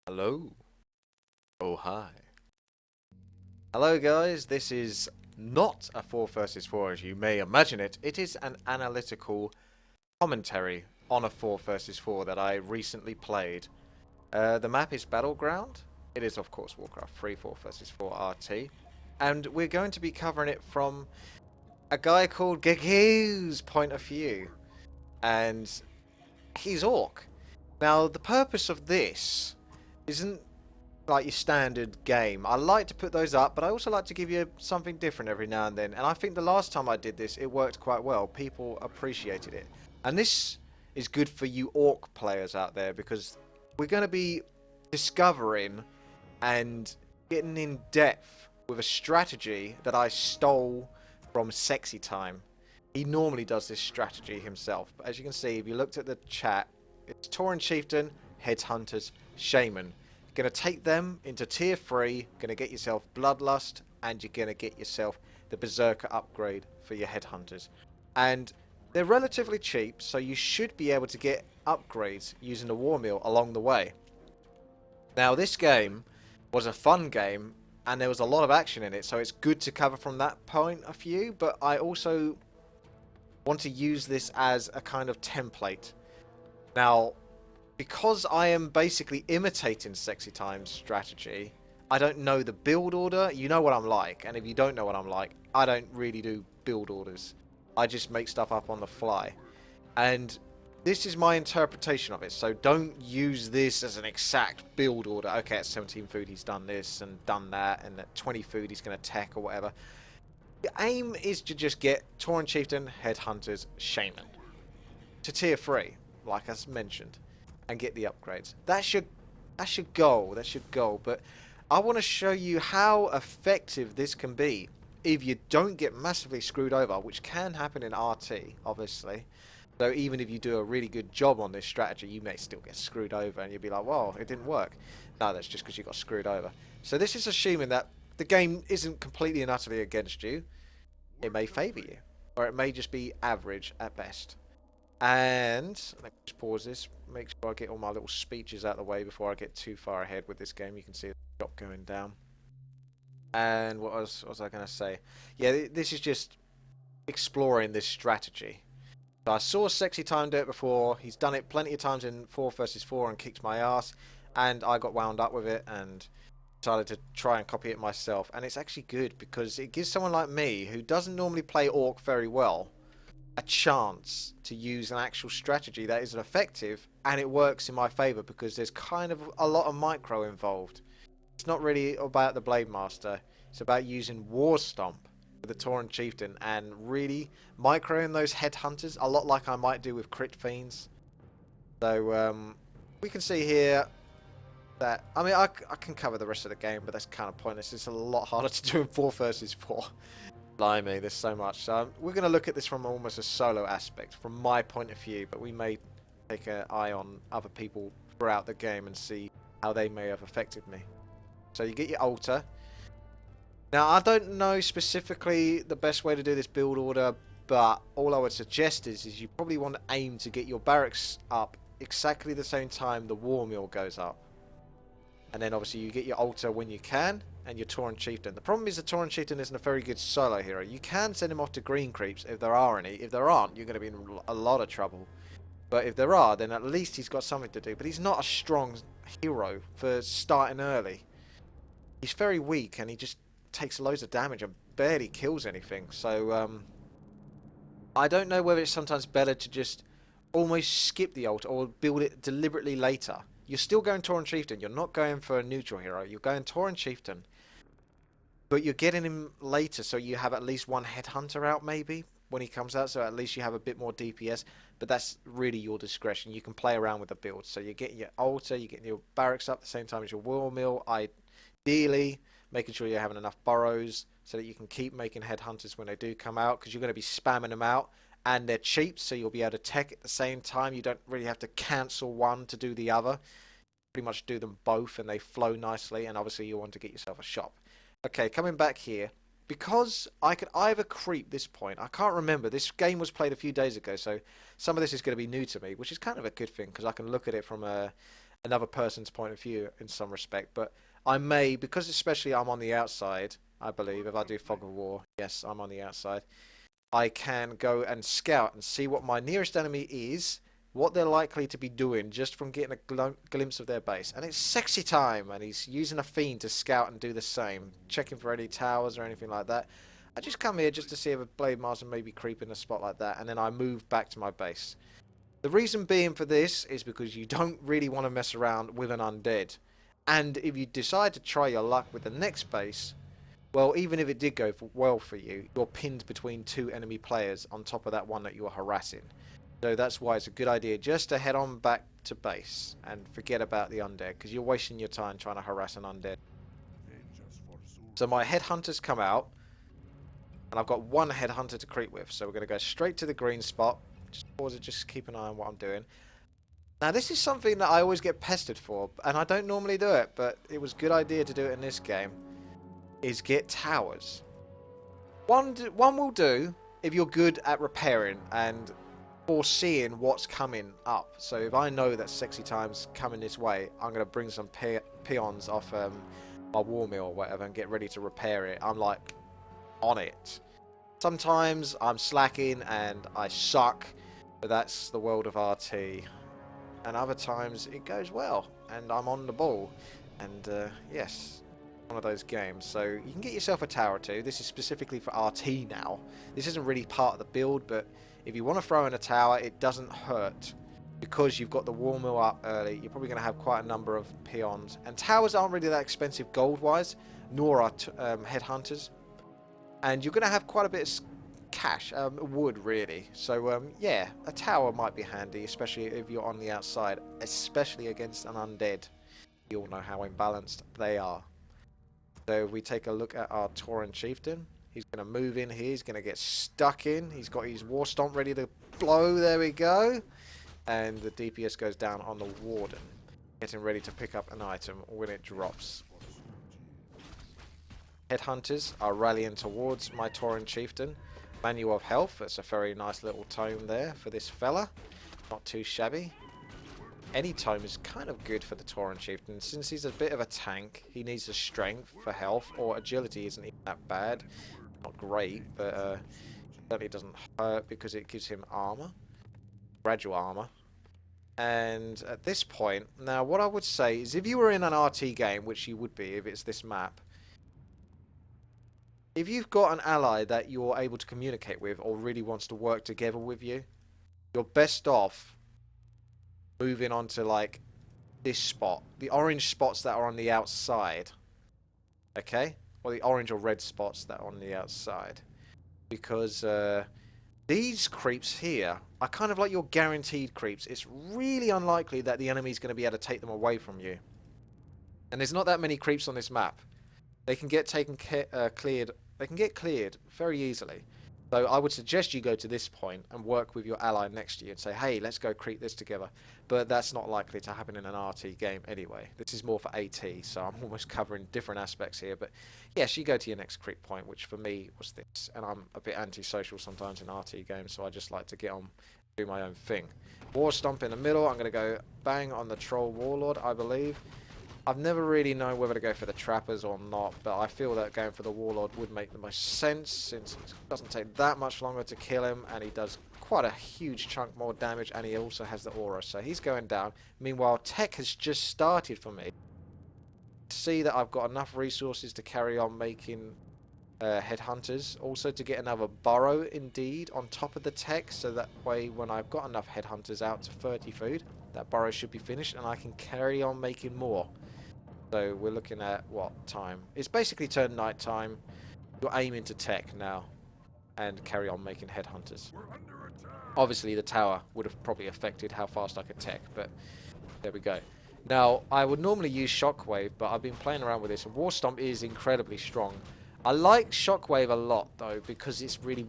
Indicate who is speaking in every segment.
Speaker 1: Hello. Oh, hi. Hello, guys. This is not a 4 versus 4 as you may imagine it. It is an analytical commentary on a 4 versus 4 that I recently played. The map is Battleground. It is, of course, Warcraft 3 4 versus 4 RT. And we're going to be covering it from a guy called Gegu's point of view. And he's Orc. Now, the purpose of this isn't like your standard game. I like to put those up, but I also like to give you something different every now and then. And I think the last time I did this, it worked quite well. People appreciated it. And this is good for you Orc players out there because we're going to be discovering and getting in depth with a strategy that I stole from Sexy Time. He normally does this strategy himself, but as you can see, if you looked at the chat, it's Tauren Chieftain, Headhunters, Shaman. Going to take them into tier 3, going to get yourself Bloodlust, and you're going to get yourself the Berserker upgrade for your Headhunters. And they're relatively cheap, so you should be able to get upgrades using the War Meal along the way. Now, this game was a fun game, and there was a lot of action in it, so it's good to cover from that point of view, but I also want to use this as a kind of template. Now, because I am basically imitating Sexy Time's strategy, I don't know the build order. You know what I'm like, and if you don't know what I'm like, I don't really do build orders. I just make stuff up on the fly. And this is my interpretation of it, so don't use this as an exact build order. Okay, at 17 food he's done this and done that, and at 20 food he's going to tech or whatever. The aim is to just get Tauren Chieftain, Headhunters, Shaman to tier 3, like I mentioned, and get the upgrades. That's your goal. That's your goal. But I want to show you how effective this can be if you don't get massively screwed over, which can happen in RT, obviously. So even if you do a really good job on this strategy, you may still get screwed over, and you'll be like, "Well, it didn't work." No, that's just because you got screwed over. So this is assuming that the game isn't completely and utterly against you. It may favour you, or it may just be average at best. And let me just pause this, make sure I get all my little speeches out of the way before I get too far ahead with this game. You can see the shop going down. And what was I going to say? Yeah, this is just exploring this strategy. So I saw Sexy Time do it before. He's done it plenty of times in 4 versus 4 and kicked my ass. And I got wound up with it and decided to try and copy it myself. And it's actually good because it gives someone like me, who doesn't normally play Orc very well, a chance to use an actual strategy that is effective, and it works in my favor because there's kind of a lot of micro involved. It's not really about the Blade Master, it's about using War Stomp with the Tauren Chieftain and really microing those Headhunters, a lot like I might do with Crit Fiends. So we can see here that, I mean, I can cover the rest of the game, but that's kind of pointless. It's a lot harder to do in 4 versus 4. Blimey, there's so much. So we're going to look at this from almost a solo aspect, from my point of view, but we may take an eye on other people throughout the game and see how they may have affected me. So you get your altar. Now, I don't know specifically the best way to do this build order, but all I would suggest is you probably want to aim to get your barracks up exactly the same time the war mill goes up. And then obviously you get your altar when you can, and your Tauren Chieftain. The problem is the Tauren Chieftain isn't a very good solo hero. You can send him off to green creeps if there are any. If there aren't, you're going to be in a lot of trouble. But if there are, then at least he's got something to do. But he's not a strong hero for starting early. He's very weak, and he just takes loads of damage and barely kills anything. So I don't know whether it's sometimes better to just almost skip the altar or build it deliberately later. You're still going Tauren Chieftain. You're not going for a neutral hero. You're going Tauren Chieftain. But you're getting him later, so you have at least one Headhunter out, maybe, when he comes out. So at least you have a bit more DPS. But that's really your discretion. You can play around with the build. So you're getting your altar, you're getting your barracks up at the same time as your war mill. Ideally, making sure you're having enough burrows so that you can keep making Headhunters when they do come out. Because you're going to be spamming them out. And they're cheap, so you'll be able to tech at the same time. You don't really have to cancel one to do the other. Pretty much do them both, and they flow nicely. And obviously you want to get yourself a shop. Okay, coming back here. Because I could either creep this point. I can't remember. This game was played a few days ago, so some of this is going to be new to me, which is kind of a good thing, because I can look at it from a another person's point of view in some respect, but I may, because especially I'm on the outside, I believe, if I do Fog of War, yes, I'm on the outside, I can go and scout and see what my nearest enemy is, what they're likely to be doing just from getting a glimpse of their base. And it's sexy time, and he's using a fiend to scout and do the same, checking for any towers or anything like that. I just come here just to see if a Blade Master may be creeping a spot like that, and then I move back to my base. The reason being for this is because you don't really want to mess around with an undead. And if you decide to try your luck with the next base, well, even if it did go well for you, you're pinned between two enemy players on top of that one that you're harassing. So that's why it's a good idea just to head on back to base and forget about the undead, because you're wasting your time trying to harass an undead. So my headhunters come out, and I've got one headhunter to creep with. So we're going to go straight to the green spot. Just pause it, just keep an eye on what I'm doing. Now this is something that I always get pestered for, and I don't normally do it, but it was a good idea to do it in this game, is get towers. One will do if you're good at repairing and foreseeing what's coming up. So if I know that sexy time's coming this way, I'm going to bring some peons off my war mill or whatever and get ready to repair it. I'm like on it. Sometimes I'm slacking and I suck, but that's the world of RT. And other times it goes well and I'm on the ball. And yes, one of those games. So you can get yourself a tower too. This is specifically for RT now. This isn't really part of the build, but if you want to throw in a tower, it doesn't hurt. Because you've got the war mill up early, you're probably going to have quite a number of peons. And towers aren't really that expensive gold-wise, nor are headhunters. And you're going to have quite a bit of cash, wood really. So yeah, a tower might be handy, especially if you're on the outside, especially against an undead. You all know how imbalanced they are. So if we take a look at our Tauren Chieftain, he's going to move in here, he's going to get stuck in, he's got his War Stomp ready to blow, there we go. And the DPS goes down on the Warden, getting ready to pick up an item when it drops. Headhunters are rallying towards my Tauren Chieftain. Manual of Health, that's a very nice little tome there for this fella. Not too shabby. Any tome is kind of good for the Tauren Chieftain. Since he's a bit of a tank, he needs the strength for health, or agility isn't even that bad. Not great, but certainly doesn't hurt because it gives him armor. Gradual armor. And at this point, now what I would say is if you were in an RT game, which you would be if it's this map, if you've got an ally that you're able to communicate with or really wants to work together with you, you're best off moving on to like this spot. The orange spots that are on the outside. Okay? Or the orange or red spots that are on the outside. Because these creeps here are kind of like your guaranteed creeps. It's really unlikely that the enemy's going to be able to take them away from you. And there's not that many creeps on this map. They can get cleared. They can get cleared very easily. So I would suggest you go to this point and work with your ally next to you and say, hey, let's go creep this together. But that's not likely to happen in an RT game anyway. This is more for AT, so I'm almost covering different aspects here. But yes, you go to your next creep point, which for me was this. And I'm a bit antisocial sometimes in RT games, so I just like to get on, do my own thing. War Stomp in the middle. I'm going to go bang on the Troll Warlord, I believe. I've never really known whether to go for the Trappers or not, but I feel that going for the Warlord would make the most sense, since it doesn't take that much longer to kill him, and he does quite a huge chunk more damage, and he also has the aura, so he's going down. Meanwhile, tech has just started for me. See that I've got enough resources to carry on making headhunters, also to get another burrow indeed on top of the tech, so that way when I've got enough headhunters out to 30 food, that burrow should be finished and I can carry on making more. So we're looking at what time? It's basically turned night time. You're aiming to tech now and carry on making headhunters. Obviously the tower would have probably affected how fast I could tech, but there we go. Now I would normally use Shockwave, but I've been playing around with this, and War Stomp is incredibly strong. I like Shockwave a lot though, because it's really,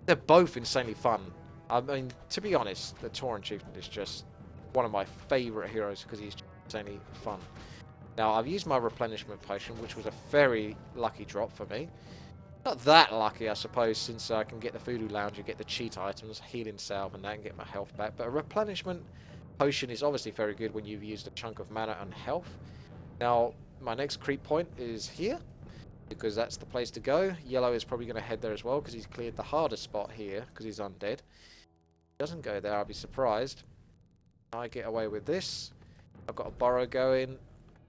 Speaker 1: they're both insanely fun. I mean, to be honest, the Tauren Chieftain is just one of my favourite heroes because he's just insanely fun. Now, I've used my replenishment potion, which was a very lucky drop for me. Not that lucky, I suppose, since I can get the Voodoo Lounge and get the cheat items, healing salve and that, and get my health back. But a replenishment Potion is obviously very good when you've used a chunk of mana and health. Now, my next creep point is here, because that's the place to go. Yellow is probably going to head there as well, because he's cleared the hardest spot here, because he's undead. He doesn't go there, I'll be surprised. I get away with this. I've got a burrow going.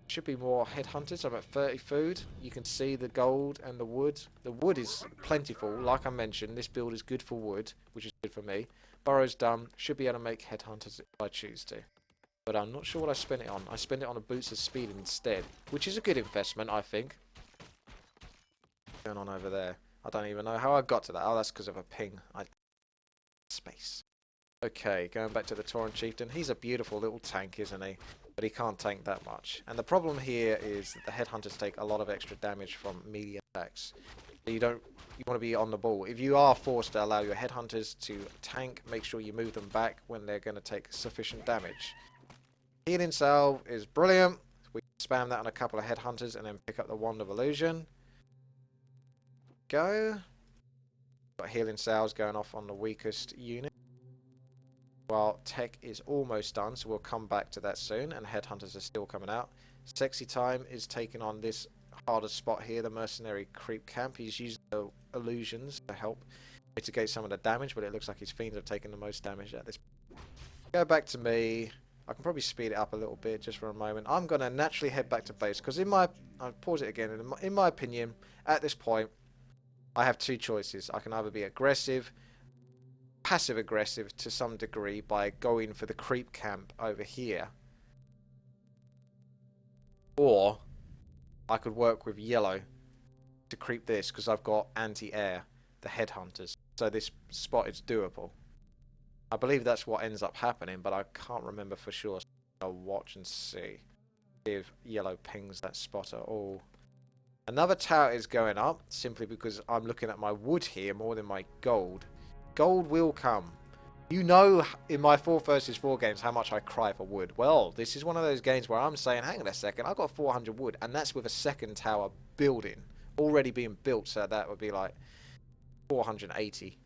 Speaker 1: Should be more headhunters. I'm at 30 food. You can see the gold and the wood. The wood is plentiful. Like I mentioned, this build is good for wood, which is good for me. Burrow's done. Should be able to make headhunters if I choose to. But I'm not sure what I spent it on. I spent it on a boots of speed instead, which is a good investment, I think. What's going on over there? I don't even know how I got to that. Oh, that's because of a ping. Space. Okay, going back to the Tauren Chieftain. He's a beautiful little tank, isn't he? But he can't tank that much. And the problem here is that the headhunters take a lot of extra damage from melee attacks. So you want to be on the ball. If you are forced to allow your headhunters to tank, make sure you move them back when they're going to take sufficient damage. Healing Salve is brilliant. We can spam that on a couple of headhunters and then pick up the Wand of Illusion. Go. Got Healing Salves going off on the weakest unit. Well, tech is almost done, so we'll come back to that soon, and headhunters are still coming out. Sexy Time is taking on this hardest spot here, the mercenary creep camp. He's using the illusions to help mitigate some of the damage, but it looks like his fiends have taken the most damage at this point. Go back to me. I can probably speed it up a little bit just for a moment. I'm going to naturally head back to base, because I'll pause it again, in my opinion, at this point, I have two choices. I can either be aggressive, passive aggressive to some degree by going for the creep camp over here, or I could work with yellow to creep this because I've got anti-air, the headhunters, so this spot is doable. I believe that's what ends up happening, but I can't remember for sure, so I'll watch and see if yellow pings that spot at all. Another tower is going up simply because I'm looking at my wood here more than my gold. Gold will come. You know in my 4 versus 4 games how much I cry for wood. Well, this is one of those games where I'm saying, hang on a second, I've got 400 wood, and that's with a second tower building. Already being built, so that would be like 480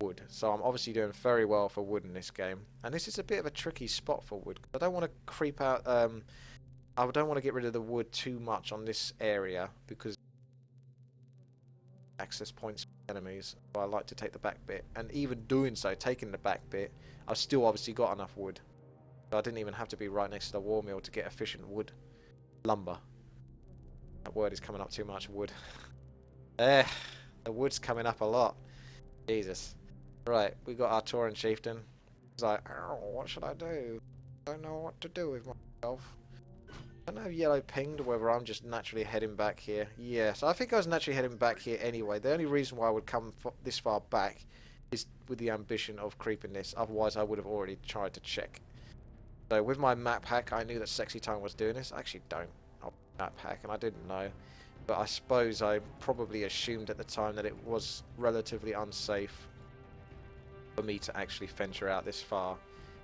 Speaker 1: wood. So I'm obviously doing very well for wood in this game. And this is a bit of a tricky spot for wood. I don't want to creep out, I don't want to get rid of the wood too much on this area, because access points for enemies, so I like to take the back bit, and even doing so, taking the back bit, I've still obviously got enough wood, so I didn't even have to be right next to the war mill to get efficient wood. Lumber. That word is coming up too much. Wood. The wood's coming up a lot. Jesus. Right, we got our Tauren Chieftain. He's like, oh, what should I do? I don't know what to do with myself. I don't know if yellow pinged or whether I'm just naturally heading back here. Yeah, so I think I was naturally heading back here anyway. The only reason why I would come this far back is with the ambition of creeping this. Otherwise, I would have already tried to check. So with my map hack, I knew that Sexy Time was doing this. I actually don't. Map hack, and I didn't know. But I suppose I probably assumed at the time that it was relatively unsafe for me to actually venture out this far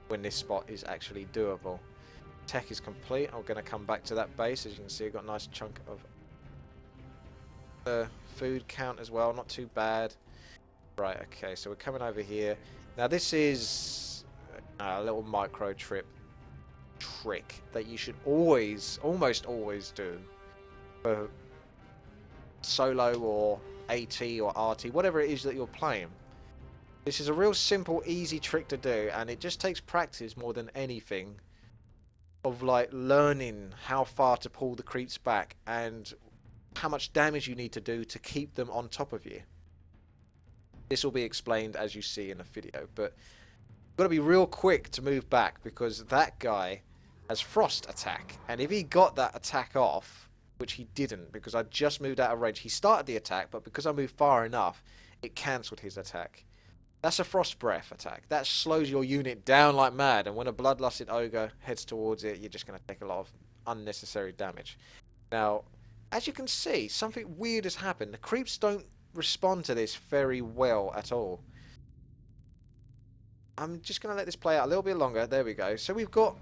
Speaker 1: when this spot is actually doable. Tech is complete. I'm going to come back to that base. As you can see, I've got a nice chunk of food count as well. Not too bad. Right, okay, so we're coming over here. Now this is a little micro trick that you should always, almost always do for solo or AT or RT, whatever it is that you're playing. This is a real simple, easy trick to do, and it just takes practice more than anything of like learning how far to pull the creeps back and how much damage you need to do to keep them on top of you. This will be explained as you see in the video, but you've got to be real quick to move back because that guy has frost attack, and if he got that attack off, which he didn't because I just moved out of range, he started the attack, but because I moved far enough, it cancelled his attack. That's a frost breath attack. That slows your unit down like mad, and when a bloodlusted ogre heads towards it, you're just going to take a lot of unnecessary damage. Now, as you can see, something weird has happened. The creeps don't respond to this very well at all. I'm just going to let this play out a little bit longer. There we go. So we've got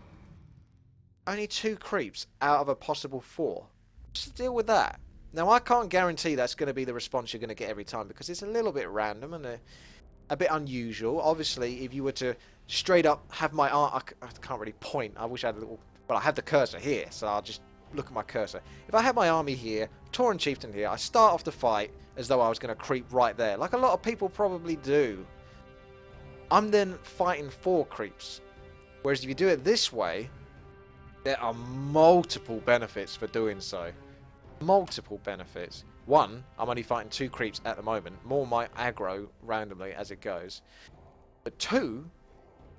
Speaker 1: only 2 creeps out of a possible 4. What's the deal with that? Now, I can't guarantee that's going to be the response you're going to get every time because it's a little bit random, and a bit unusual. Obviously, if you were to straight up have my arm, I can't really point. I wish I had a little, but I have the cursor here, so I'll just look at my cursor. If I have my army here, Tauren Chieftain here, I start off the fight as though I was going to creep right there, like a lot of people probably do. I'm then fighting 4 creeps. Whereas if you do it this way, there are multiple benefits for doing so. Multiple benefits. 1, I'm only fighting 2 creeps at the moment. More might aggro randomly as it goes. But 2,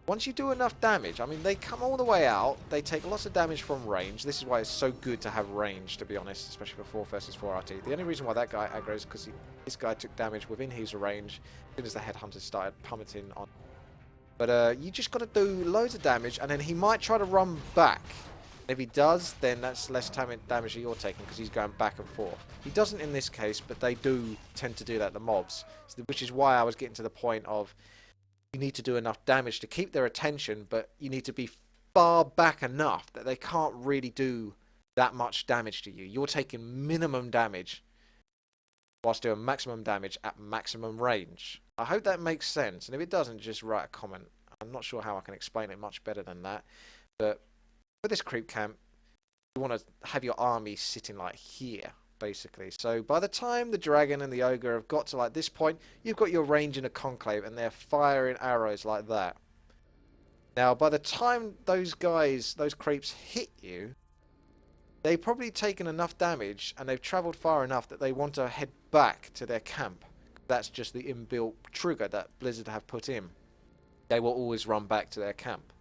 Speaker 1: once you do enough damage, I mean, they come all the way out. They take lots of damage from range. This is why it's so good to have range, to be honest, especially for 4 versus 4 RT. The only reason why that guy aggroes is because this guy took damage within his range as soon as the headhunters started pummeting on. But you just got to do loads of damage, and then he might try to run back. If he does, then that's less damage that you're taking because he's going back and forth. He doesn't in this case, but they do tend to do that, the mobs. Which is why I was getting to the point of you need to do enough damage to keep their attention, but you need to be far back enough that they can't really do that much damage to you. You're taking minimum damage whilst doing maximum damage at maximum range. I hope that makes sense, and if it doesn't, just write a comment. I'm not sure how I can explain it much better than that, but for this creep camp, you want to have your army sitting like here, basically. So by the time the dragon and the ogre have got to like this point, you've got your range in a conclave, and they're firing arrows like that. Now, by the time those guys, those creeps hit you, they've probably taken enough damage, and they've travelled far enough that they want to head back to their camp. That's just the inbuilt trigger that Blizzard have put in. They will always run back to their camp.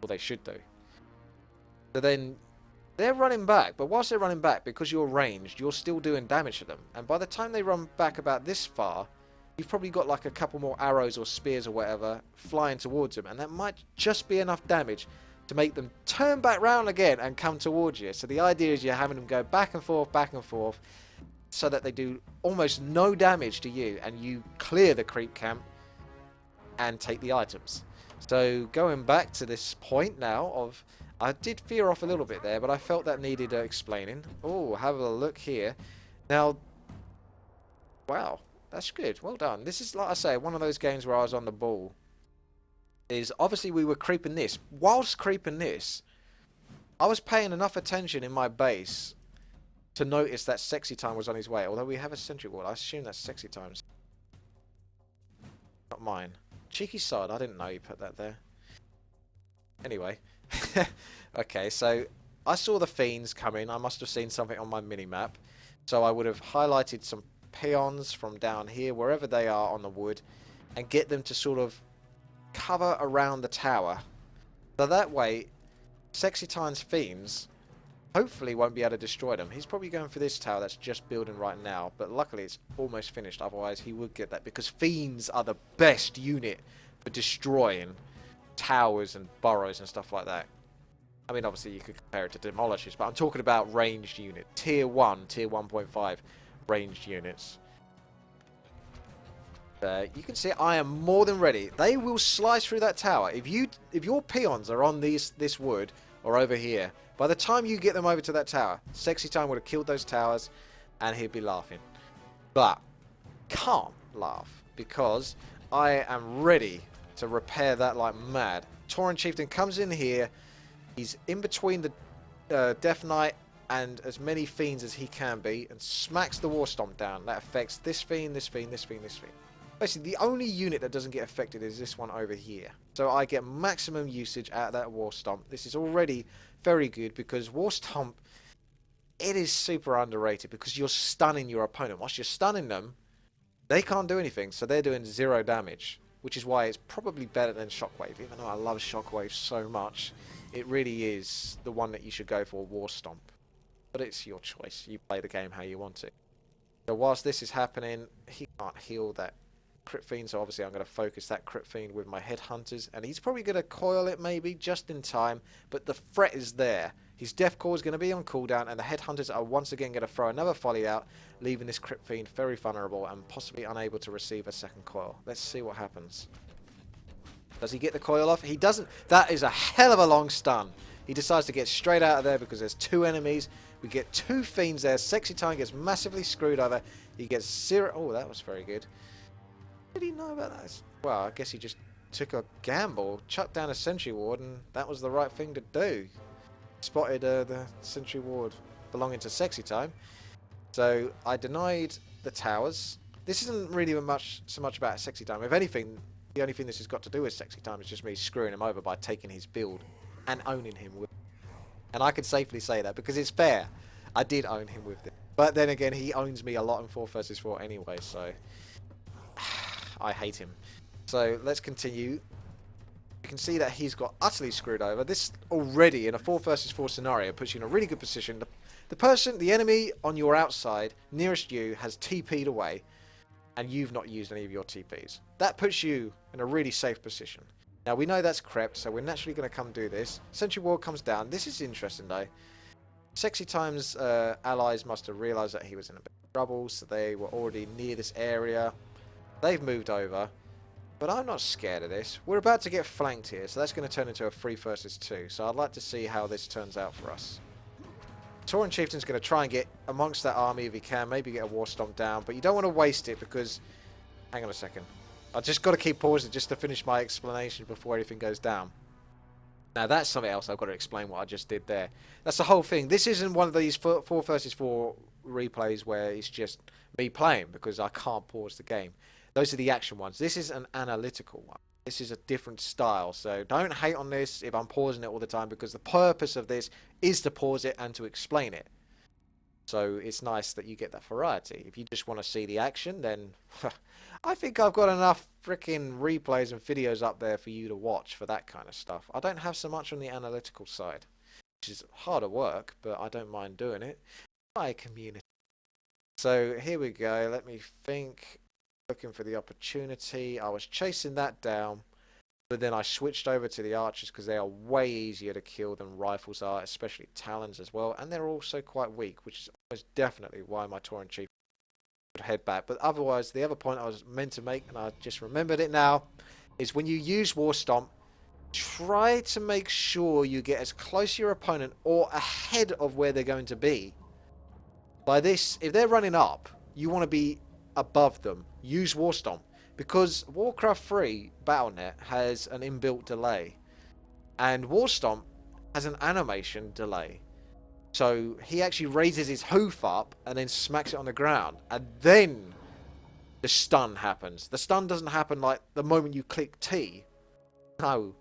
Speaker 1: Or they should do. So then, they're running back, but whilst they're running back, because you're ranged, you're still doing damage to them. And by the time they run back about this far, you've probably got like a couple more arrows or spears or whatever flying towards them. And that might just be enough damage to make them turn back round again and come towards you. So the idea is you're having them go back and forth, so that they do almost no damage to you, and you clear the creep camp and take the items. So going back to this point now of, I did veer off a little bit there, but I felt that needed explaining. Oh, have a look here. Now, wow, that's good. Well done. This is, like I say, one of those games where I was on the ball. Is obviously we were creeping this. Whilst creeping this, I was paying enough attention in my base to notice that Sexy Time was on his way. Although we have a sentry wall, I assume that's Sexy Time's. Not mine. Cheeky sod, I didn't know you put that there. Anyway. Okay, so I saw the fiends coming. I must have seen something on my mini-map. So I would have highlighted some peons from down here, wherever they are on the wood, and get them to sort of cover around the tower. So that way, Sexy Time's fiends hopefully won't be able to destroy them. He's probably going for this tower that's just building right now, but luckily it's almost finished, otherwise he would get that, because fiends are the best unit for destroying towers and burrows and stuff like that. I mean, obviously you could compare it to demolishers, but I'm talking about ranged units. Tier 1, Tier 1.5 ranged units. You can see I am more than ready. They will slice through that tower. If your peons are on this wood or over here, by the time you get them over to that tower, Sexy Time would have killed those towers and he'd be laughing. But can't laugh because I am ready to repair that like mad. Tauren Chieftain comes in here. He's in between the Death Knight and as many fiends as he can be, and smacks the War Stomp down. That affects this fiend, this fiend, this fiend, this fiend. Basically, the only unit that doesn't get affected is this one over here. So I get maximum usage out of that War Stomp. This is already very good because War Stomp, it is super underrated because you're stunning your opponent. Once you're stunning them, they can't do anything, so they're doing 0 damage, which is why it's probably better than Shockwave. Even though I love Shockwave so much, it really is the one that you should go for, War Stomp. But it's your choice. You play the game how you want it. So whilst this is happening, he can't heal that Crit Fiend, so obviously I'm going to focus that Crit Fiend with my Headhunters, and he's probably going to coil it maybe just in time, but the threat is there. His Death Core is going to be on cooldown, and the Headhunters are once again going to throw another volley out, leaving this Crit Fiend very vulnerable and possibly unable to receive a second coil. Let's see what happens. Does he get the coil off? He doesn't. That is a hell of a long stun. He decides to get straight out of there because there's 2 enemies. We get 2 fiends there. Sexy Time gets massively screwed over. He gets 0. Oh, that was very good. Did he know about that? Well, I guess he just took a gamble, chucked down a sentry ward, and that was the right thing to do. Spotted the sentry ward belonging to Sexy Time. So I denied the towers. This isn't really so much about Sexy Time. If anything, the only thing this has got to do with Sexy Time is just me screwing him over by taking his build and owning him with. And I can safely say that because it's fair. I did own him with it. But then again, he owns me a lot in 4 versus 4 anyway, so I hate him. So let's continue. You can see that he's got utterly screwed over. This already in a 4 versus 4 scenario puts you in a really good position. The enemy on your outside, nearest you, has TP'd away, and you've not used any of your TPs. That puts you in a really safe position. Now we know that's crept, so we're naturally going to come do this. Sentry ward comes down. This is interesting though. Sexy Time's allies must have realised that he was in a bit of trouble, so they were already near this area. They've moved over. But I'm not scared of this. We're about to get flanked here, so that's going to turn into a 3 versus 2. So I'd like to see how this turns out for us. Tauren Chieftain's going to try and get amongst that army if he can. Maybe get a War Stomp down. But you don't want to waste it because... Hang on a second. I've just got to keep pausing just to finish my explanation before anything goes down. Now that's something else I've got to explain what I just did there. That's the whole thing. This isn't one of these 4 versus 4 replays where it's just me playing because I can't pause the game. Those are the action ones. This is an analytical one. This is a different style. So don't hate on this if I'm pausing it all the time because the purpose of this is to pause it and to explain it. So it's nice that you get that variety. If you just want to see the action, then I think I've got enough freaking replays and videos up there for you to watch for that kind of stuff. I don't have so much on the analytical side, which is harder work, but I don't mind doing it. My community. So here we go. Let me think. Looking for the opportunity. I was chasing that down, but then I switched over to the archers because they are way easier to kill than rifles are, especially talons as well, and they're also quite weak, which is almost definitely why my Tauren Chief would head back. But otherwise, the other point I was meant to make, and I just remembered it now, is when you use War Stomp, try to make sure you get as close to your opponent or ahead of where they're going to be. By this, if they're running up, you want to be above them. Use War Stomp because Warcraft 3 Battle.net has an inbuilt delay and War Stomp has an animation delay, so he actually raises his hoof up and then smacks it on the ground, and then the stun happens. The stun doesn't happen like the moment you click T. No,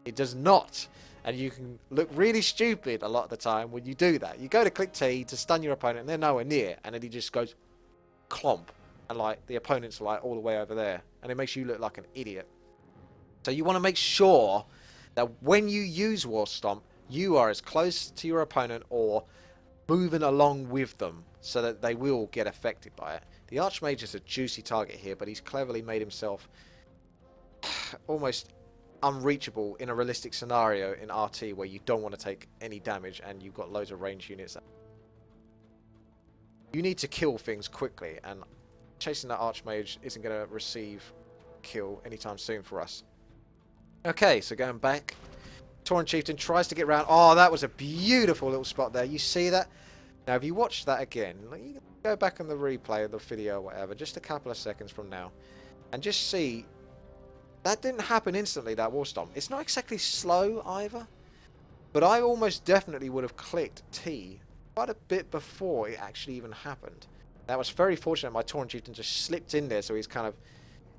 Speaker 1: it does not, and you can look really stupid a lot of the time when you do that. You go to click T to stun your opponent and they're nowhere near, and then he just goes clomp. And like the opponent's like all the way over there, and it makes you look like an idiot. So you want to make sure that when you use War Stomp, you are as close to your opponent or moving along with them so that they will get affected by it. The Archmage is a juicy target here, but he's cleverly made himself almost unreachable in a realistic scenario in RT where you don't want to take any damage and you've got loads of range units. You need to kill things quickly, and chasing that Archmage isn't going to receive kill anytime soon for us. Okay, so going back, Tauren Chieftain tries to get round. Oh, that was a beautiful little spot there. You see that? Now, if you watch that again, you can go back on the replay of the video or whatever, just a couple of seconds from now, and just see that didn't happen instantly, that War Stomp. It's not exactly slow either, but I almost definitely would have clicked T quite a bit before it actually even happened. That was very fortunate. My Tauren Chieftain just slipped in there, so he's kind of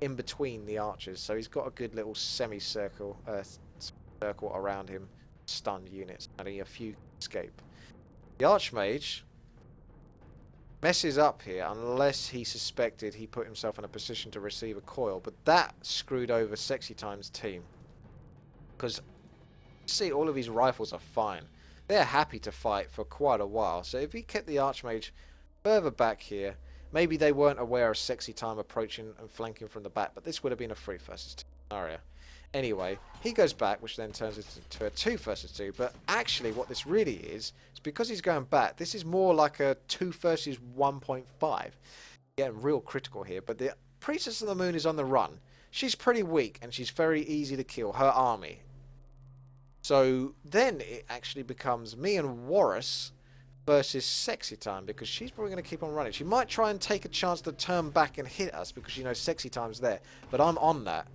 Speaker 1: in between the archers. So he's got a good little semicircle circle around him, stunned units, and a few escape. The Archmage messes up here unless he suspected he put himself in a position to receive a coil, but that screwed over Sexy Time's team. Because, see, all of his rifles are fine. They're happy to fight for quite a while, so if he kept the Archmage further back here, maybe they weren't aware of Sexy Time approaching and flanking from the back, but this would have been a 3 versus 2 scenario. Anyway, he goes back, which then turns into a 2 versus 2, but actually what this really is because he's going back, this is more like a 2 versus 1.5. Getting real critical here, but the Priestess of the Moon is on the run. She's pretty weak, and she's very easy to kill, her army. So then it actually becomes me and Warris versus Sexy Time, because she's probably going to keep on running. She might try and take a chance to turn back and hit us because she knows Sexy Time's there, but I'm on that.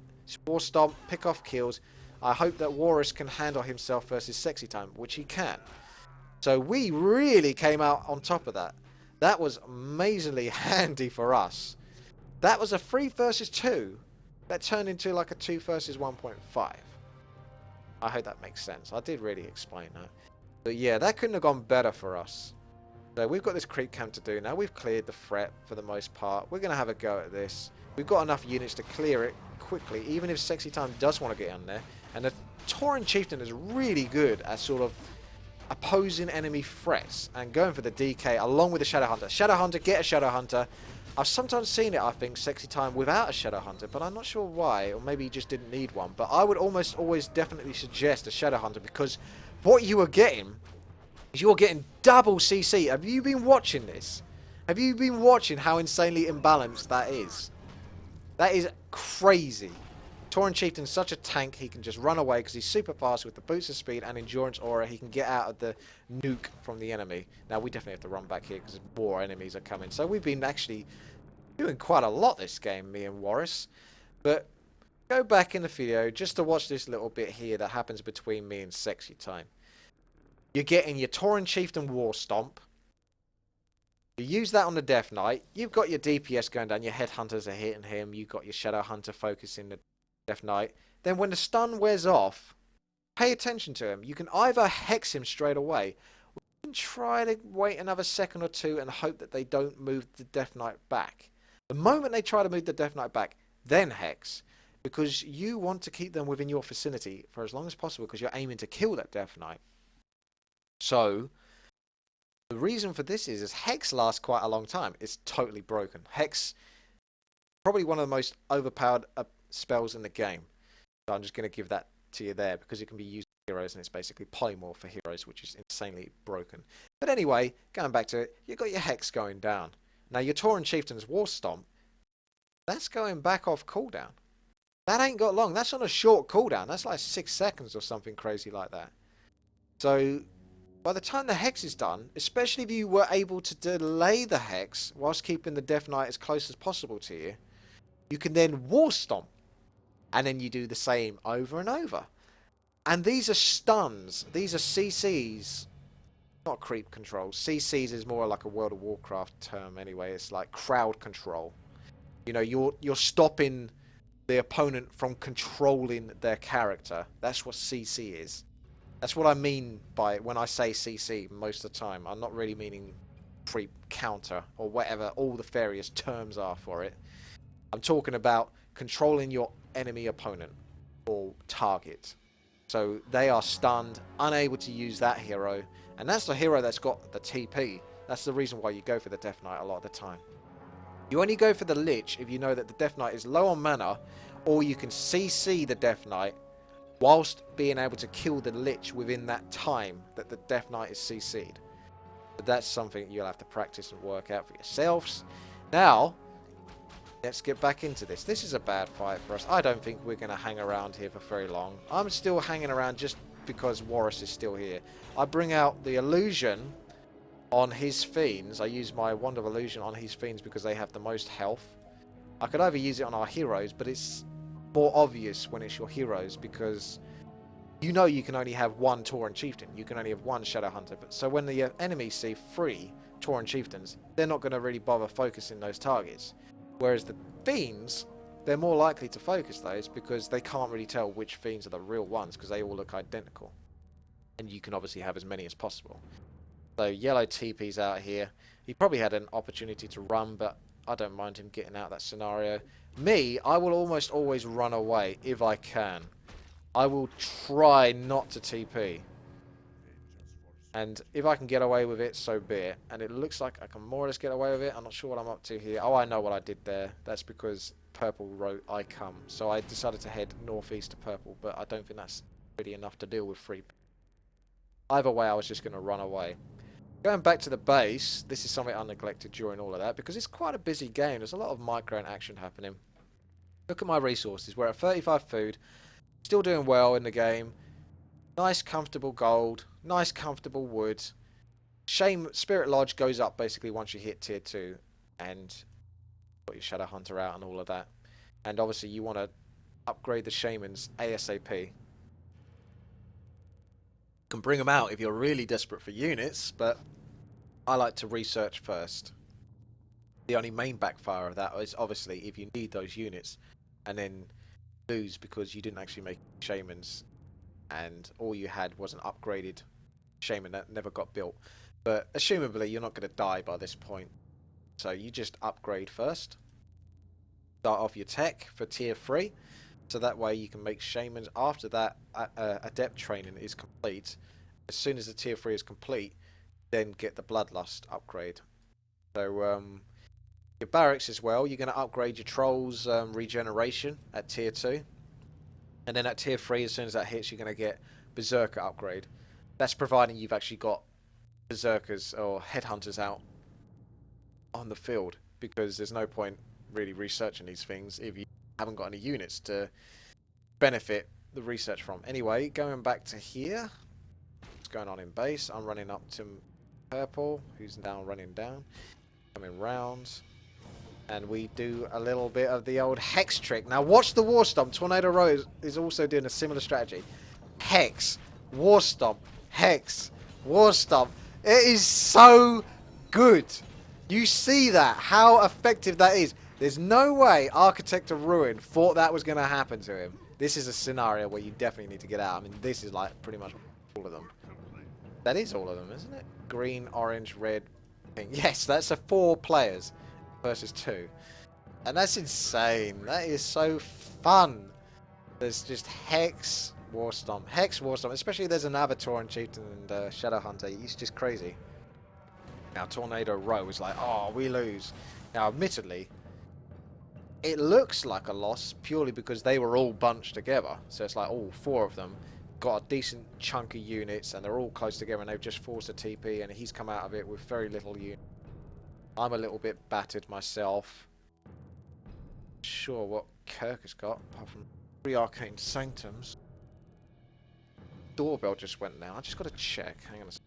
Speaker 1: War Stomp, pick off kills. I hope that Warus can handle himself versus Sexy Time, which he can. So we really came out on top of that. That was amazingly handy for us. That was a 3 versus 2 that turned into like a 2 versus 1.5. I hope that makes sense. I did really explain that. But yeah, that couldn't have gone better for us. So we've got this creep camp to do now. We've cleared the threat for the most part. We're going to have a go at this. We've got enough units to clear it quickly, even if Sexy Time does want to get on there. And the Tauren Chieftain is really good at sort of opposing enemy threats and going for the DK along with the Shadow Hunter. Shadow Hunter, get a Shadow Hunter. I've sometimes seen it, I think, Sexy Time without a Shadow Hunter, but I'm not sure why, or maybe he just didn't need one. But I would almost always definitely suggest a Shadow Hunter, because what you are getting is you're getting double CC. Have you been watching this? Have you been watching how insanely imbalanced that is? That is crazy. Tauren Chieftain's such a tank, he can just run away because he's super fast with the boots of speed and endurance aura. He can get out of the nuke from the enemy. Now, we definitely have to run back here because more enemies are coming. So we've been actually doing quite a lot this game, me and Warus. But go back in the video just to watch this little bit here that happens between me and Sexy Time. You're getting your Tauren Chieftain War Stomp. You use that on the Death Knight. You've got your DPS going down. Your Headhunters are hitting him. You've got your Shadow Hunter focusing the Death Knight. Then when the stun wears off, pay attention to him. You can either hex him straight away, or you can try to wait another second or two and hope that they don't move the Death Knight back. The moment they try to move the Death Knight back, then hex. Because you want to keep them within your vicinity for as long as possible because you're aiming to kill that Death Knight. So, the reason for this is Hex lasts quite a long time. It's totally broken. Hex, probably one of the most overpowered spells in the game. So I'm just going to give that to you there because it can be used for heroes and it's basically polymorph for heroes, which is insanely broken. But anyway, going back to it, you've got your Hex going down. Now your Tauren Chieftain's War Stomp, that's going back off cooldown. That ain't got long. That's on a short cooldown. That's like 6 seconds or something crazy like that. So by the time the Hex is done, especially if you were able to delay the Hex whilst keeping the Death Knight as close as possible to you, you can then War Stomp. And then you do the same over and over. And these are stuns. These are CCs. Not creep controls. CCs is more like a World of Warcraft term anyway. It's like crowd control. You know, you're stopping the opponent from controlling their character. That's what CC is. That's what I mean by when I say CC most of the time. I'm not really meaning creep counter or whatever all the various terms are for it. I'm talking about controlling your enemy opponent or target. So they are stunned, unable to use that hero. And that's the hero that's got the TP. That's the reason why you go for the Death Knight a lot of the time. You only go for the Lich if you know that the Death Knight is low on mana, or you can CC the Death Knight whilst being able to kill the Lich within that time that the Death Knight is CC'd. But that's something you'll have to practice and work out for yourselves. Now, let's get back into this. This is a bad fight for us. I don't think we're going to hang around here for very long. I'm still hanging around just because Warus is still here. I bring out the illusion on his fiends. I use my Wand of Illusion on his fiends because they have the most health. I could either use it on our heroes, but it's more obvious when it's your heroes because you know you can only have one Tauren Chieftain. You can only have one Shadow Hunter. But so when the enemies see 3 Tauren Chieftains, they're not going to really bother focusing those targets. Whereas the fiends, they're more likely to focus those because they can't really tell which fiends are the real ones because they all look identical. And you can obviously have as many as possible. So yellow TP's out here. He probably had an opportunity to run, but I don't mind him getting out of that scenario. Me, I will almost always run away if I can. I will try not to TP. And if I can get away with it, so be it. And it looks like I can more or less get away with it. I'm not sure what I'm up to here. Oh, I know what I did there. That's because purple wrote I come. So I decided to head northeast to purple, but I don't think that's really enough to deal with 3. Either way, I was just going to run away. Going back to the base, this is something I neglected during all of that because it's quite a busy game. There's a lot of micro and action happening. Look at my resources. We're at 35 food. Still doing well in the game. Nice comfortable gold. Nice comfortable wood. Shame Spirit Lodge goes up basically once you hit tier 2. And put your Shadow Hunter out and all of that. And obviously you want to upgrade the shamans ASAP. You can bring them out if you're really desperate for units, but I like to research first. The only main backfire of that is obviously if you need those units and then lose because you didn't actually make shamans and all you had was an upgraded shaman that never got built. But assumably you're not going to die by this point. So you just upgrade first. Start off your tech for tier 3. So that way you can make shamans. After that adept training is complete. As soon as the tier 3 is complete, then get the bloodlust upgrade. So your barracks as well, you're going to upgrade your trolls regeneration at tier 2. And then at tier 3, as soon as that hits, you're going to get berserker upgrade. That's providing you've actually got berserkers or headhunters out on the field, because there's no point really researching these things if you haven't got any units to benefit the research from. Anyway, going back to here, what's going on in base? I'm running up to purple, who's now running down, coming round, and we do a little bit of the old hex trick. Now watch the war stomp. Tornado Row is also doing a similar strategy. Hex, war stomp, hex, war stomp. It is so good. You see that, how effective that is. There's no way Architect of Ruin thought that was going to happen to him. This is a scenario where you definitely need to get out. I mean, this is like pretty much all of them. That is all of them, isn't it? Green, orange, red, pink. Yes, that's a 4 players versus 2. And that's insane. That is so fun. There's just Hex, War Stomp. Hex, War Stomp. Especially there's an Avatar and Chieftain and Shadow Hunter. It's just crazy. Now, Tornado Row is like, oh, we lose. Now, admittedly, it looks like a loss purely because they were all bunched together. So it's like all 4 of them got a decent chunk of units and they're all close together and they've just forced a TP and he's come out of it with very little unit. I'm a little bit battered myself. Sure what Kirk has got, apart from 3 Arcane Sanctums. Doorbell just went now. I just got to check. Hang on a second.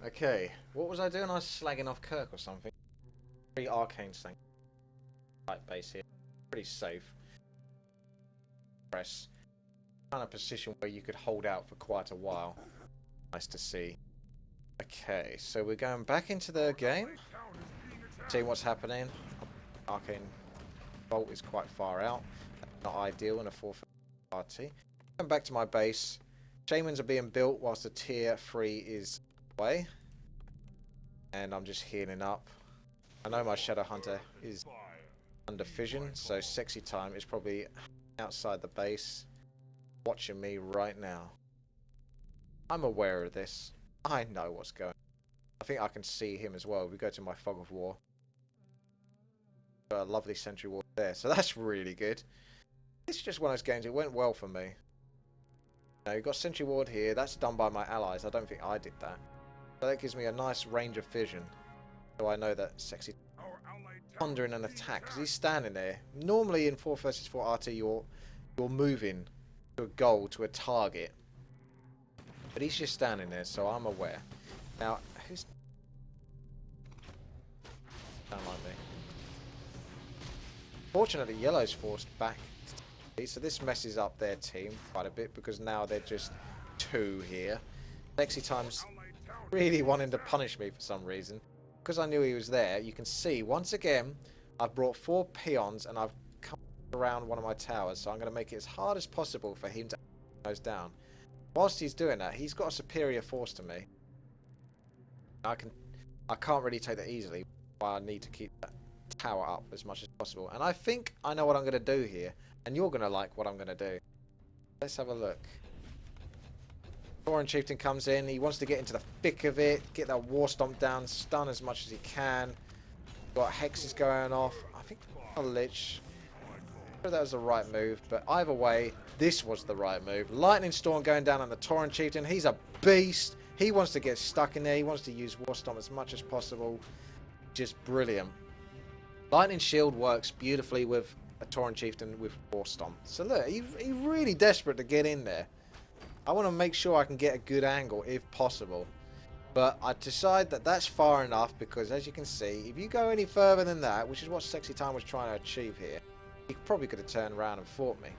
Speaker 1: Okay, what was I doing? I was slagging off Kirk or something. 3 Arcane Sanctums. Right base here. Pretty safe. Press. Kind of position where you could hold out for quite a while. Nice to see. Okay, so we're going back into the game. See what's happening. Arcane Bolt is quite far out. Not ideal in a 4th party. Going back to my base. Shamans are being built whilst the tier 3 is away. And I'm just healing up. I know my Shadow Hunter is under fission, so Sexy Time is probably outside the base watching me right now. I'm aware of this. I know what's going on. I think I can see him as well. We go to my Fog of War. Got a lovely Sentry Ward there, so that's really good. It's just one of those games, it went well for me. Now you've got Sentry Ward here, that's done by my allies. I don't think I did that. So that gives me a nice range of vision. So I know that Sexy pondering an attack, because he's standing there. Normally in 4 vs 4 RT you're moving to a goal, to a target. But he's just standing there, so I'm aware. Now, who's... Don't like me. Fortunately, Yellow's forced back. So this messes up their team quite a bit, because now they're just 2 here. Sexy Time's really wanting to punish me for some reason. Because I knew he was there, you can see, once again, I've brought 4 peons and I've come around one of my towers, so I'm going to make it as hard as possible for him to those down. Whilst he's doing that, he's got a superior force to me. I can't really take that easily. why I need to keep that tower up as much as possible. And I think I know what I'm going to do here. And you're going to like what I'm going to do. Let's have a look. Tauren Chieftain comes in. He wants to get into the thick of it. Get that War Stomp down. Stun as much as he can. Got hexes going off. I think a Lich. That was the right move. But either way, this was the right move. Lightning Storm going down on the Tauren Chieftain. He's a beast. He wants to get stuck in there. He wants to use War Stomp as much as possible. Just brilliant. Lightning Shield works beautifully with a Tauren Chieftain with War Stomp. So look, he's really desperate to get in there. I want to make sure I can get a good angle if possible. But I decide that that's far enough because as you can see, if you go any further than that, which is what Sexy Time was trying to achieve here, he probably could have turned around and fought me.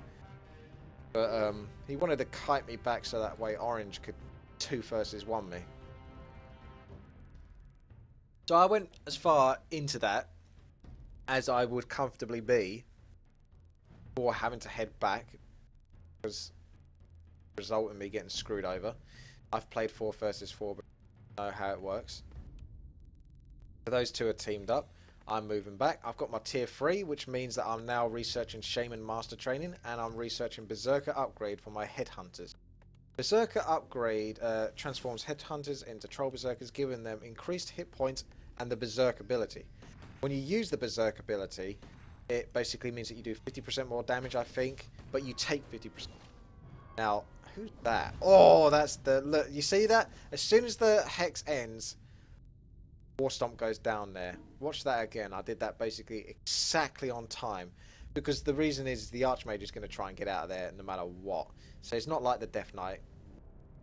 Speaker 1: But he wanted to kite me back so that way Orange could 2 versus 1 me. So I went as far into that as I would comfortably be before having to head back because it resulted in me getting screwed over. I've played 4 versus 4, but I know how it works. So those two are teamed up. I'm moving back. I've got my tier 3, which means that I'm now researching Shaman Master Training, and I'm researching Berserker Upgrade for my Headhunters. Berserker Upgrade transforms Headhunters into Troll Berserkers, giving them increased hit points and the Berserk ability. When you use the Berserk ability, it basically means that you do 50% more damage, I think, but you take 50%. Now, who's that? Oh, that's the... Look, you see that? As soon as the Hex ends, War Stomp goes down there. Watch that again. I did that basically exactly on time. Because the reason is the Archmage is going to try and get out of there no matter what. So it's not like the Death Knight,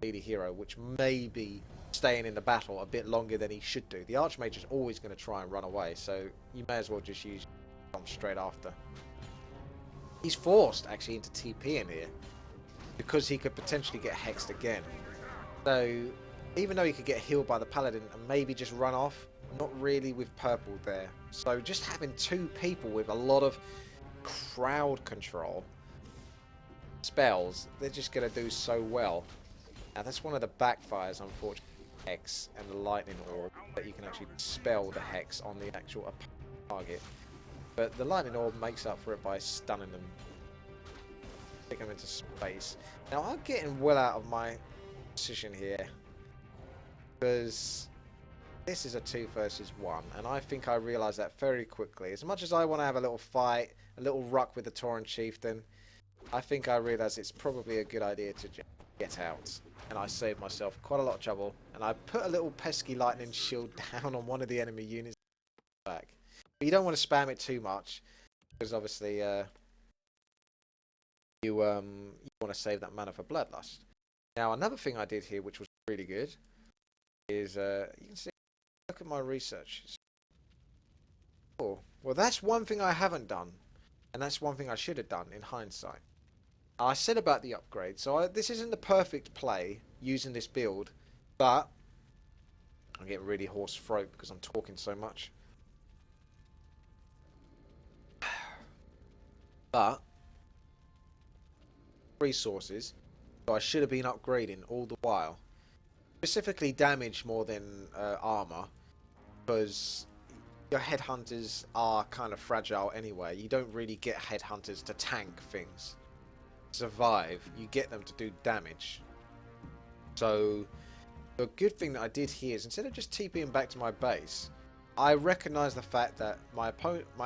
Speaker 1: melee hero, which may be staying in the battle a bit longer than he should do. The Archmage is always going to try and run away. So you may as well just use Stomp straight after. He's forced actually into TP in here. Because he could potentially get hexed again. So even though he could get healed by the Paladin and maybe just run off, not really with purple there. So just having 2 people with a lot of crowd control spells, they're just going to do so well. Now that's one of the backfires, unfortunately, Hex and the Lightning Orb, that you can actually spell the Hex on the actual target. But the Lightning Orb makes up for it by stunning them, taking them into space. Now I'm getting well out of my position here because this is a 2 versus 1, and I think I realised that very quickly. As much as I want to have a little fight, a little ruck with the Tauren Chieftain, I think I realised it's probably a good idea to get out. And I saved myself quite a lot of trouble, and I put a little pesky lightning shield down on one of the enemy units back. But you don't want to spam it too much, because obviously you want to save that mana for Bloodlust. Now another thing I did here, which was really good, is you can see. Look at my research. Oh, well, that's one thing I haven't done, and that's one thing I should have done in hindsight. I said about the upgrade, so this isn't the perfect play using this build, but I'm getting really hoarse throat because I'm talking so much. But resources, so I should have been upgrading all the while. Specifically damage more than armor, because your headhunters are kind of fragile anyway. You don't really get headhunters to tank things. Survive, you get them to do damage. So the good thing that I did here is instead of just TPing back to my base, I recognised the fact that my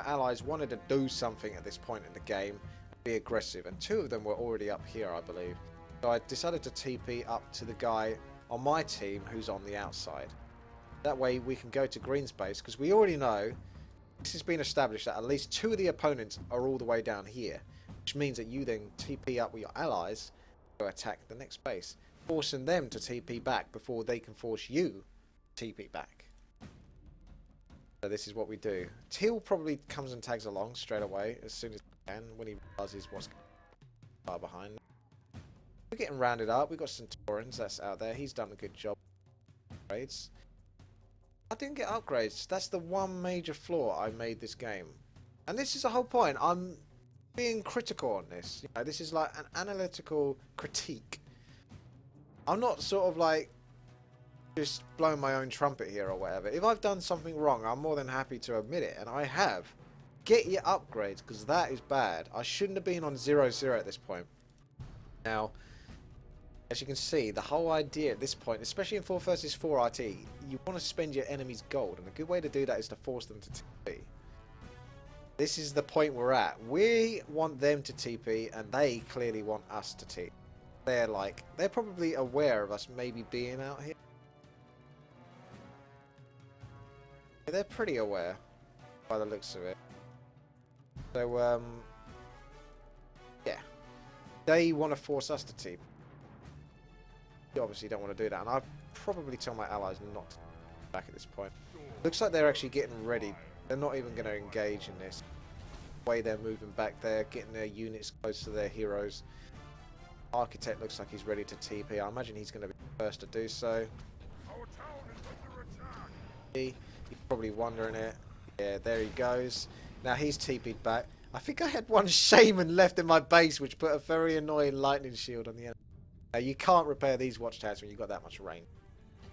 Speaker 1: allies wanted to do something at this point in the game and be aggressive, and 2 of them were already up here, I believe. So I decided to TP up to the guy on my team who's on the outside. That way we can go to green space, because we already know this has been established that at least 2 of the opponents are all the way down here, which means that you then TP up with your allies to attack the next base, forcing them to TP back before they can force you to TP back. So this is what we do. Teal probably comes and tags along straight away as soon as he can when he realizes what's far behind. We're getting rounded up. We've got Centaurans that's out there. He's done a good job. Upgrades. I didn't get upgrades. That's the one major flaw I made this game. And this is the whole point. I'm being critical on this. You know, this is like an analytical critique. I'm not sort of like just blowing my own trumpet here or whatever. If I've done something wrong, I'm more than happy to admit it, and I have. Get your upgrades, because that is bad. I shouldn't have been on 0-0 at this point. Now, as you can see, the whole idea at this point, especially in 4 vs 4 RT, you want to spend your enemy's gold, and a good way to do that is to force them to TP. This is the point we're at. We want them to TP, and they clearly want us to TP. They're probably aware of us maybe being out here. They're pretty aware, by the looks of it. So, yeah. They want to force us to TP. You obviously don't want to do that, and I'd probably tell my allies not to back at this point. Looks like they're actually getting ready. They're not even going to engage in this. The way they're moving back there, getting their units close to their heroes. Architect looks like he's ready to TP. I imagine he's going to be the first to do so. He's probably wondering it. Yeah, there he goes. Now he's TP'd back. I think I had one shaman left in my base, which put a very annoying lightning shield on the enemy. Now you can't repair these watchtowers when you've got that much rain.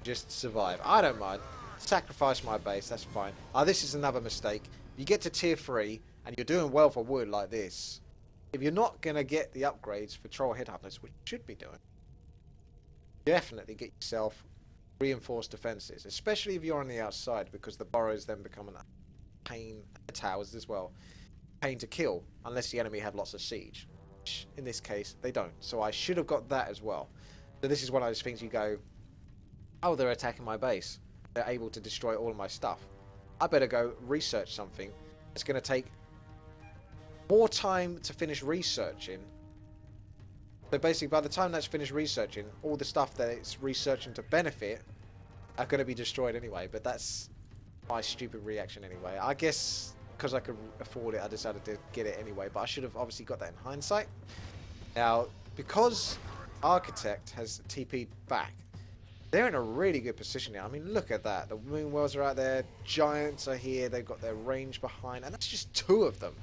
Speaker 1: Just survive. I don't mind. Sacrifice my base, that's fine. This is another mistake. You get to tier 3 and you're doing well for wood like this. If you're not going to get the upgrades for troll headhunters, which you should be doing, definitely get yourself reinforced defenses, especially if you're on the outside, because the burrows then become a pain, the towers as well, pain to kill, unless the enemy have lots of siege. Which in this case, they don't. So I should have got that as well. So this is one of those things you go, oh, they're attacking my base. They're able to destroy all of my stuff. I better go research something. It's going to take more time to finish researching. So basically, by the time that's finished researching, all the stuff that it's researching to benefit are going to be destroyed anyway. But that's my stupid reaction anyway. I guess because I could afford it, I decided to get it anyway. But I should have obviously got that in hindsight. Now, because Architect has TP'd back, they're in a really good position now. I mean, look at that. The Moonwells are out there. Giants are here. They've got their range behind. And that's just 2 of them.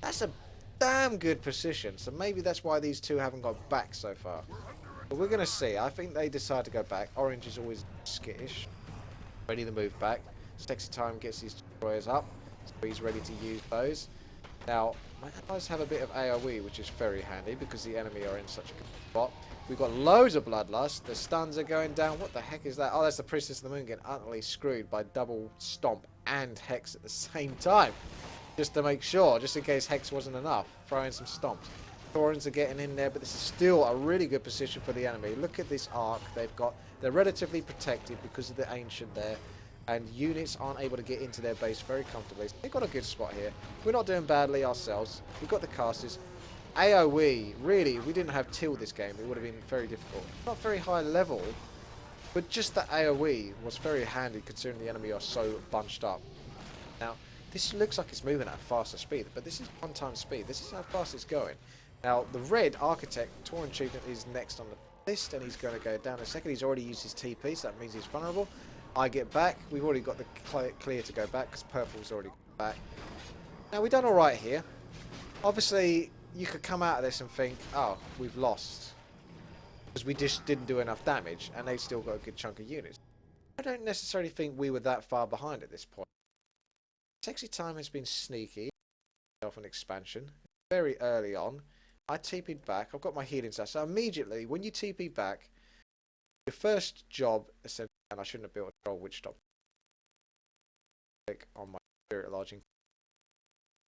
Speaker 1: That's a damn good position. So maybe that's why these 2 haven't got back so far. But we're going to see. I think they decide to go back. Orange is always skittish. Ready to move back. Sexy Time gets his destroyers up. So he's ready to use those. Now, my allies have a bit of AoE, which is very handy because the enemy are in such a good spot. We've got loads of Bloodlust. The stuns are going down. What the heck is that? Oh, that's the Priestess of the Moon getting utterly screwed by double Stomp and Hex at the same time. Just to make sure, just in case Hex wasn't enough. Throw in some Stomps. Taurens are getting in there, but this is still a really good position for the enemy. Look at this arc they've got. They're relatively protected because of the Ancient there. And units aren't able to get into their base very comfortably. They've got a good spot here. We're not doing badly ourselves. We've got the casters. AoE, really, if we didn't have Till this game, it would have been very difficult. Not very high level, but just the AoE was very handy considering the enemy are so bunched up. Now, this looks like it's moving at a faster speed, but this is 1 time speed. This is how fast it's going. Now, the red Architect, Tauren Achievement, is next on the list, and he's going to go down in a second. He's already used his TP, so that means he's vulnerable. I get back. We've already got the clear to go back, because purple's already back. Now, we've done alright here. Obviously, you could come out of this and think, oh, we've lost. Because we just didn't do enough damage, and they've still got a good chunk of units. I don't necessarily think we were that far behind at this point. Sexy Time has been sneaky. Off an expansion. Very early on. I TP'd back. I've got my healing stuff. So immediately, when you TP back, your first job, essentially, and I shouldn't have built a troll witch stop. Click on my spirit lodging.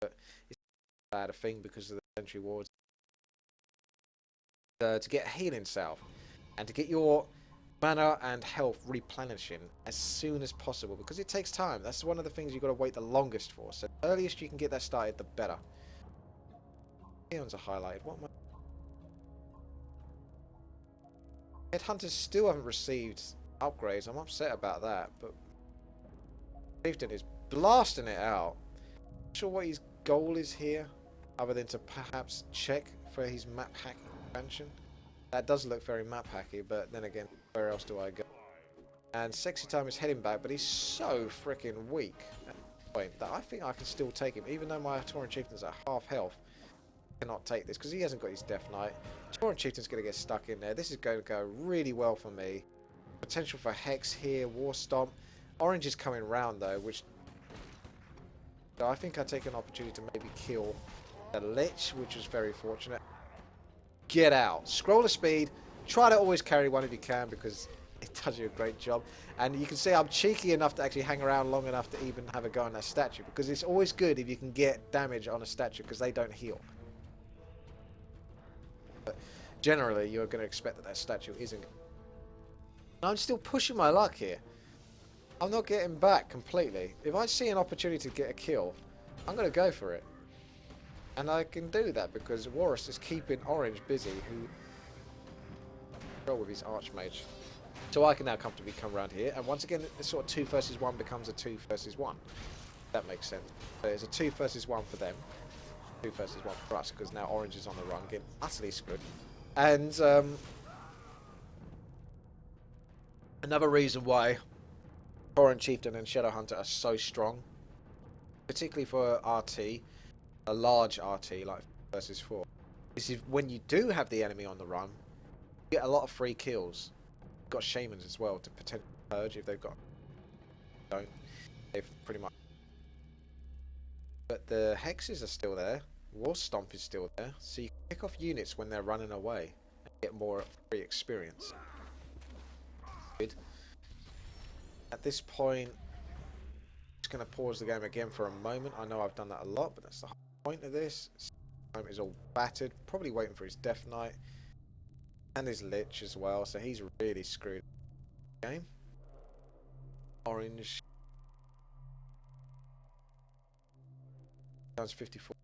Speaker 1: But it's not bad a thing because of the Century Wards. To get healing salve and to get your mana and health replenishing as soon as possible because it takes time. That's one of the things you've got to wait the longest for. So the earliest you can get that started, the better. Neons are highlighted. What am I... Headhunters still haven't received upgrades. I'm upset about that, but Chieftain is blasting it out. Not sure what his goal is here, other than to perhaps check for his map hacking expansion. That does look very map hacky, but then again, where else do I go? And Sexy Time is heading back, but he's so freaking weak at this point that I think I can still take him, even though my Tauren Chieftain's at half health. I cannot take this because he hasn't got his Death Knight. Tauren Chieftain's going to get stuck in there. This is going to go really well for me. Potential for Hex here, War Stomp. Orange is coming round though, which... So I think I take an opportunity to maybe kill the Lich, which was very fortunate. Get out. Scroll of speed. Try to always carry one if you can, because it does you a great job. And you can see I'm cheeky enough to actually hang around long enough to even have a go on that statue, because it's always good if you can get damage on a statue, because they don't heal. But generally, you're going to expect that that statue isn't. I'm still pushing my luck here. I'm not getting back completely. If I see an opportunity to get a kill, I'm going to go for it. And I can do that because Warus is keeping Orange busy, who control with his Archmage. So I can now comfortably come around here, and once again, the sort of 2 versus 1 becomes a 2 versus 1. That makes sense. So it's a 2 versus 1 for them, 2 versus 1 for us, because now Orange is on the run, getting utterly screwed. And another reason why Torrent Chieftain and Shadow Hunter are so strong, particularly for RT, a large RT like versus 4, is if when you do have the enemy on the run, you get a lot of free kills. You've got Shamans as well to potentially purge if they've got. Don't. They've pretty much. But the Hexes are still there. War Stomp is still there. So you can pick off units when they're running away and get more free experience. Good. At this point, I'm just going to pause the game again for a moment. I know I've done that a lot, but that's the whole point of this. Time is all battered, probably waiting for his Death Knight and his Lich as well, so he's really screwed the game. Orange sounds 54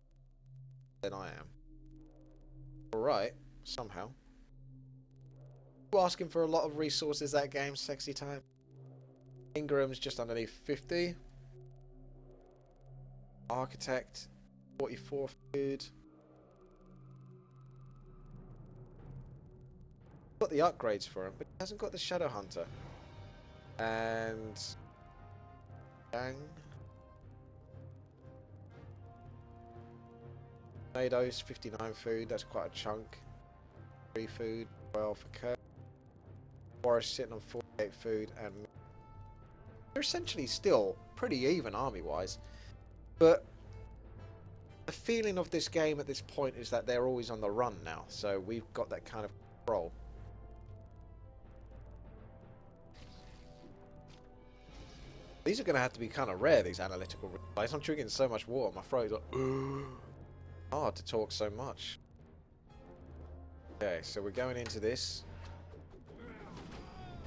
Speaker 1: than I am. Alright, somehow. We're asking for a lot of resources that game, sexy time. Ingram's just underneath 50. Architect 44 food. Got the upgrades for him, but he hasn't got the Shadow Hunter. And bang. Tomatoes 59 food, that's quite a chunk. 3 food, well for Kurt. Warriors sitting on 48 food, and they're essentially still pretty even army wise. But the feeling of this game at this point is that they're always on the run now, so we've got that kind of control. These are going to have to be kind of rare, these analytical replies. I'm drinking so much water, my throat's like, hard to talk so much. Okay, so we're going into this.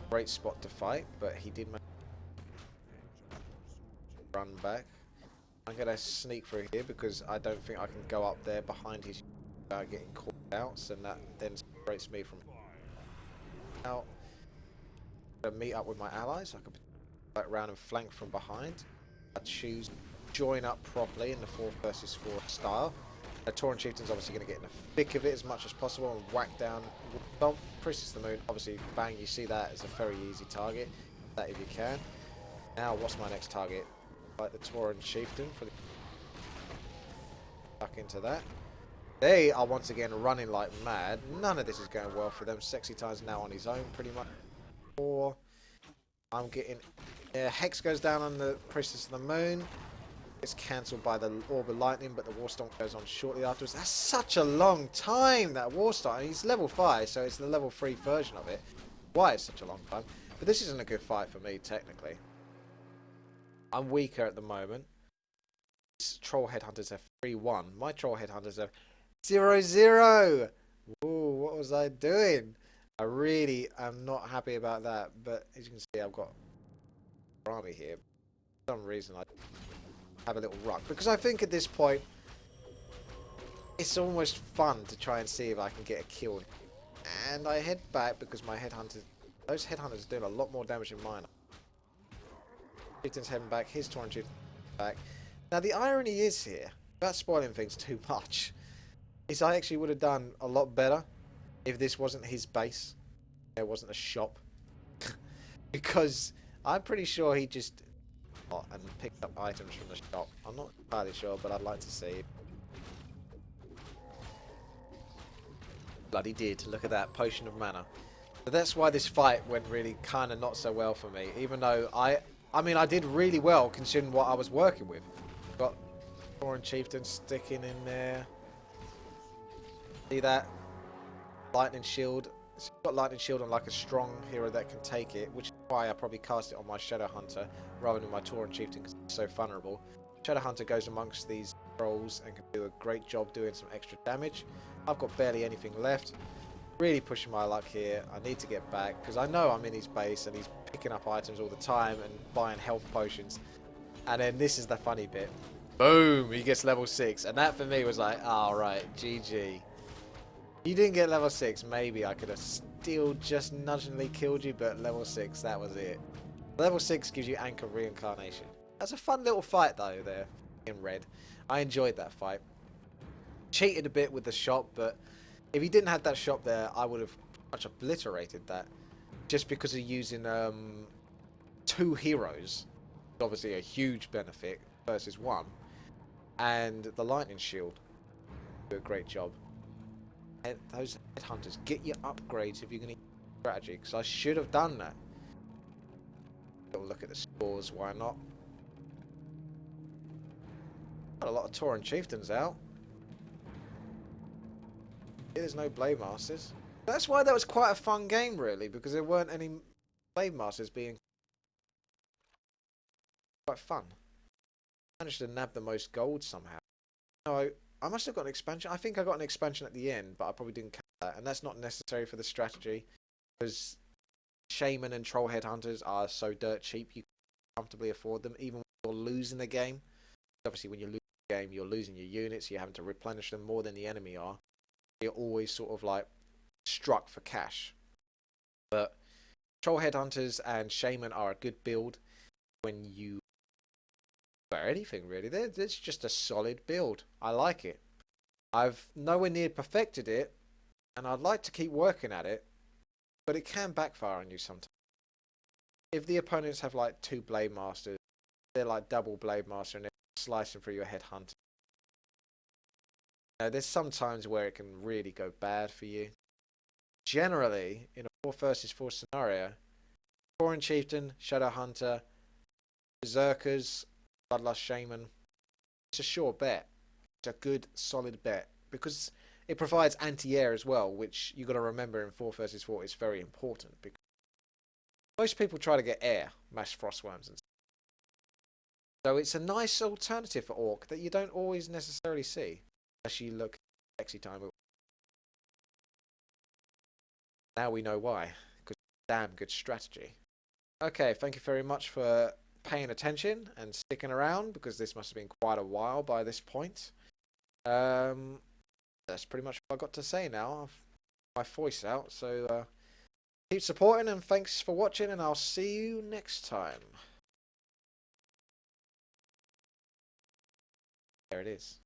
Speaker 1: Great spot to fight, but he did make run back. I'm going to sneak through here because I don't think I can go up there behind his getting caught out, so that then separates me from out. I'm going to meet up with my allies. I can back round and flank from behind. I choose join up properly in the 4 versus 4 style. The Tauren Chieftain's obviously going to get in the thick of it as much as possible and whack down. Well, Priestess of the Moon, obviously, bang, you see that as a very easy target. That if you can. Now, what's my next target? Like the Tauren Chieftain for the back into that. They are once again running like mad. None of this is going well for them. Sexy Time's now on his own, pretty much. Or I'm getting. Hex goes down on the Priestess of the Moon. It's cancelled by the Orb of Lightning, but the War Stomp goes on shortly afterwards. That's such a long time, that War Stomp. He's level 5, so it's the level 3 version of it. Why it's such a long time? But this isn't a good fight for me, technically. I'm weaker at the moment. This Troll Headhunters have 3-1. My Troll Headhunters have 0-0. Ooh, what was I doing? I really am not happy about that. But as you can see, I've got army here. For some reason, I have a little ruck. Because I think at this point, it's almost fun to try and see if I can get a kill. And I head back because my Headhunters, those Headhunters are doing a lot more damage than mine. Chieftain's heading back, his Tauren Chieftain's back. Now the irony is here, without spoiling things too much, is I actually would have done a lot better if this wasn't his base. There wasn't a shop. Because I'm pretty sure he just and picked up items from the shop. I'm not entirely sure, but I'd like to see. Bloody did. Look at that. Potion of mana. So that's why this fight went really kind of not so well for me. Even though I mean, I did really well considering what I was working with. Got Tauren Chieftain sticking in there. See that? Lightning Shield. So you've got Lightning Shield on like a strong hero that can take it, which is why I probably cast it on my Shadow Hunter rather than my Tauren Chieftain because it's so vulnerable. Shadow Hunter goes amongst these trolls and can do a great job doing some extra damage. I've got barely anything left. Really pushing my luck here. I need to get back because I know I'm in his base and he's picking up items all the time and buying health potions. And then this is the funny bit. Boom! He gets level 6. And that for me was like, alright, GG. You didn't get level 6, maybe I could have still just nudgingly killed you, but level 6, that was it. Level 6 gives you Anchor Reincarnation. That's a fun little fight though there, in red. I enjoyed that fight. Cheated a bit with the shop, but if he didn't have that shop there, I would have pretty much obliterated that. Just because of using 2 heroes. Obviously a huge benefit versus 1. And the Lightning Shield. Do a great job. And those headhunters, get your upgrades if you're going to use strategy, because I should have done that. Little look at the scores, why not? Got a lot of Tauren Chieftains out. There's no Blade Masters. That's why that was quite a fun game, really, because there weren't any Blade Masters being quite fun. Managed to nab the most gold somehow. No, I must have got an expansion. I think I got an expansion at the end, but I probably didn't count that. And that's not necessary for the strategy, because Shaman and Troll Headhunters are so dirt cheap, you can comfortably afford them, even when you're losing the game. Obviously, when you lose the game, you're losing your units, you're having to replenish them more than the enemy are. You're always sort of like struck for cash. But Troll Headhunters and Shaman are a good build when you or anything really. It's just a solid build. I like it. I've nowhere near perfected it, and I'd like to keep working at it, but it can backfire on you sometimes. If the opponents have like 2 Blade Masters, they're like double Blade Master and they're slicing through your Headhunter. There's some times where it can really go bad for you. Generally, in a 4 versus 4 scenario, Tauren Chieftain, Shadow Hunter, Berserkers, Bloodlust Shaman, it's a sure bet. It's a good, solid bet. Because it provides anti-air as well, which you've got to remember in 4 versus 4 is very important. Because most people try to get air, mash frostworms and stuff. So it's a nice alternative for Orc that you don't always necessarily see. Unless you look at Sexy Time. Now we know why. Because damn good strategy. Okay, thank you very much for paying attention and sticking around, because this must have been quite a while by this point. That's pretty much what I've got to say now. I've my voice out, so keep supporting and thanks for watching, and I'll see you next time. There it is.